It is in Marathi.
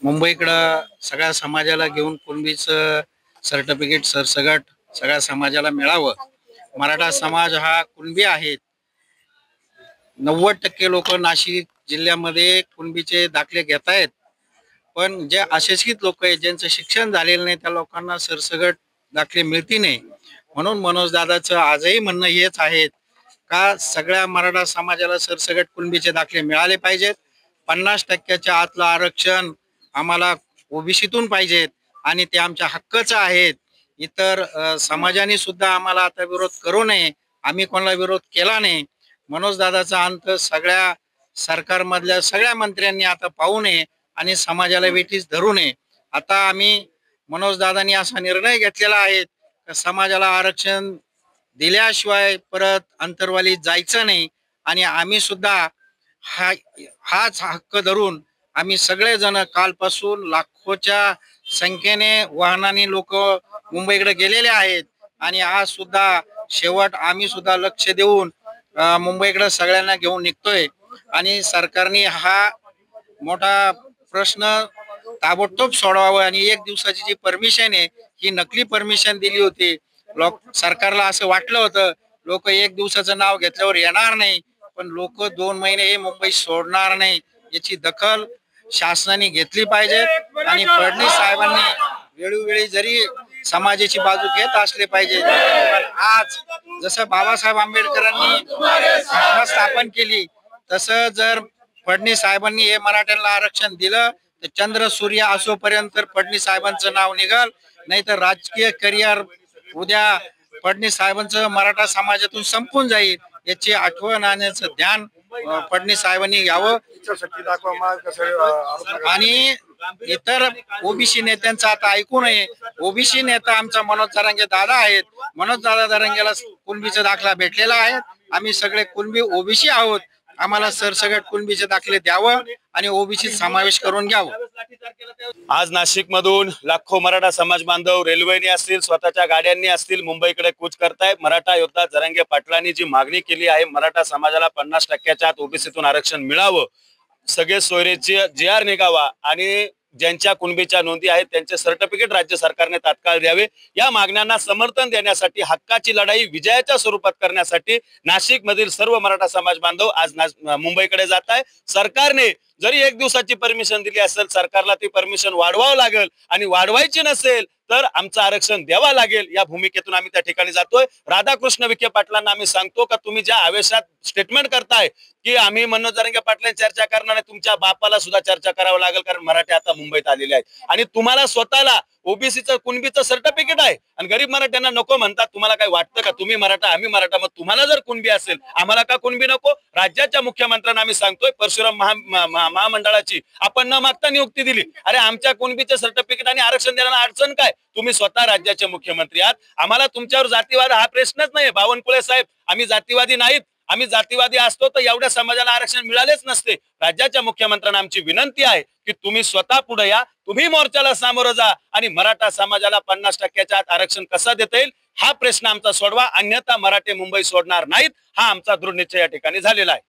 मुंबईकडे सगळ्या समाजाला घेऊन कुणबीचं सर्टिफिकेट सरसगट सगळ्या समाजाला मिळावं। मराठा समाज हा कुणबी आहेत। 90% लोक नाशिक जिल्ह्यामध्ये कुणबीचे दाखले घेत आहेत, पण जे अशिक्षित लोक आहेत ज्यांचं शिक्षण झालेलं नाही त्या लोकांना सरसगट दाखले मिळती नाही। म्हणून मनोज दादाचं आजही म्हणणं हेच आहे का सगळ्या मराठा समाजाला सरसगट कुणबीचे दाखले मिळाले पाहिजेत। 50% आतलं आरक्षण आम्हाला ओबीसीतून पाहिजेत आणि ते आमच्या हक्काचं आहेत। इतर समाजाने सुद्धा आम्हाला आता विरोध करू नये, आम्ही कोणाला विरोध केला नाही। मनोज दादाचा अंत सगळ्या सरकारमधल्या सगळ्या मंत्र्यांनी आता पाहू नये आणि समाजाला वेठीस धरू नये। आता आम्ही मनोज दादांनी असा निर्णय घेतलेला आहे की समाजाला आरक्षण दिल्याशिवाय परत अंतरवालीत जायचं नाही आणि आम्ही सुद्धा हाच हक्क धरून आम्ही सगळेजण कालपासून लाखोच्या संख्येने वाहनाने लोक मुंबईकडे गेलेले आहेत आणि आज सुद्धा शेवट आम्ही सुद्धा लक्ष देऊन मुंबईकडे सगळ्यांना घेऊन निघतोय आणि सरकारने हा मोठा प्रश्न ताबडतोब सोडवावा। आणि 1 दिवसाची जी परमिशन आहे ही नकली परमिशन दिली होती। सरकारला असं वाटलं होतं लोक 1 दिवसाचं नाव घेतल्यावर येणार नाही, पण लोक 2 महिने हे मुंबई सोडणार नाही याची दखल शासनाने घेतली पाहिजे आणि फडणवीस साहेबांनी वेळोवेळी जरी समाजाची बाजू घेत असले पाहिजे, पण आज जसं बाबासाहेब आंबेडकरांनी घटना स्थापन केली तसं जर फडणवीस साहेबांनी हे मराठ्यांना आरक्षण दिलं तर चंद्र सूर्य असोपर्यंत फडणवीस साहेबांचं नाव निघाल, नाही तर राजकीय करिअर उद्या फडणवीस साहेबांचं मराठा समाजातून संपून जाईल। याची आठवण आणण्याचं ध्यान फडणवीस साहेबांनी घ्यावं आणि इतर ओबीसी नेत्यांचं आता ऐकू नये। ओबीसी नेता आमचा मनोज जरांगे दादा आहेत। मनोज दादा जरांगेला कुणबीचा दाखला भेटलेला आहे। आम्ही सगळे कुणबी ओबीसी आहोत, आम्हाला सरसगट कुणबीचे दाखले द्यावं आणि ओबीसी समावेश करून घ्यावं। आज नाशिक मधून लाखो मराठा समाज बांधव रेल्वेने असतील स्वतःच्या गाड्यांनी असतील मुंबईकडे कूच करतायत। मराठा योद्धा जरांगे पाटलांनी जी मागणी केली आहे मराठा समाजाला 50%च्या आत ओबीसीतून आरक्षण मिळावं, सगळे सोयरेचे GR निघावा आणि ज्यांच्या कुणबीच्या नोंदी आहेत त्यांचे सर्टिफिकेट राज्य सरकारने तात्काळ द्यावे, या मागण्यांना समर्थन देण्यासाठी हक्काची लढाई विजयाच्या स्वरूपात करण्यासाठी नाशिक मधील सर्व मराठा समाज बांधव आज मुंबईकडे जात आहे। सरकारने जरी 1 दिवसाची परमिशन दिली असेल सरकारला ती परमिशन वाढवावं लागेल आणि वाढवायची नसेल तर आमचं आरक्षण द्यावा लागेल या भूमिकेतून आम्ही त्या ठिकाणी जातोय। राधाकृष्ण विखे पाटलांना आम्ही सांगतो का तुम्ही ज्या आवेशात स्टेटमेंट करताय की आम्ही मनोज जरांगे पाटलांची चर्चा करणार नाही, तुमच्या बापाला सुद्धा चर्चा करावं लागेल, कारण मराठी आता मुंबईत आलेले आहेत आणि तुम्हाला स्वतःला ओबीसीचं कुणबीचं सर्टिफिकेट आहे आणि गरीब मराठ्यांना नको म्हणतात। तुम्हाला काय वाटतं का तुम्ही मराठा आम्ही मराठा, मग तुम्हाला जर कुणबी असेल आम्हाला का कुणबी नको? राज्याच्या मुख्यमंत्र्यांना आम्ही सांगतोय परशुराम महामंडळाची आपण न मागता नियुक्ती दिली, अरे आमच्या कुणबीचे सर्टिफिकेट आणि आरक्षण देण्याला अडचण काय? तुम्ही स्वतः राज्याचे मुख्यमंत्री आहात, आम्हाला तुमच्यावर जातीवाद हा प्रश्नच नाही। बावनकुळे साहेब आम्ही जातीवादी नाहीत, आम्ही जातीवादी असतो तर एवढ्या समाजाला आरक्षण मिळालेच नसते। राज्याच्या मुख्यमंत्र्यांना आमची विनंती आहे की तुम्ही स्वतः पुढे या, तुम्ही मोर्चाला सामोरं जा आणि मराठा समाजाला 50%च्या आत आरक्षण कसं देता येईल हा प्रश्न आमचा सोडवा, अन्यथा मराठे मुंबई सोडणार नाहीत हा आमचा दृढ निश्चय या ठिकाणी झालेला आहे।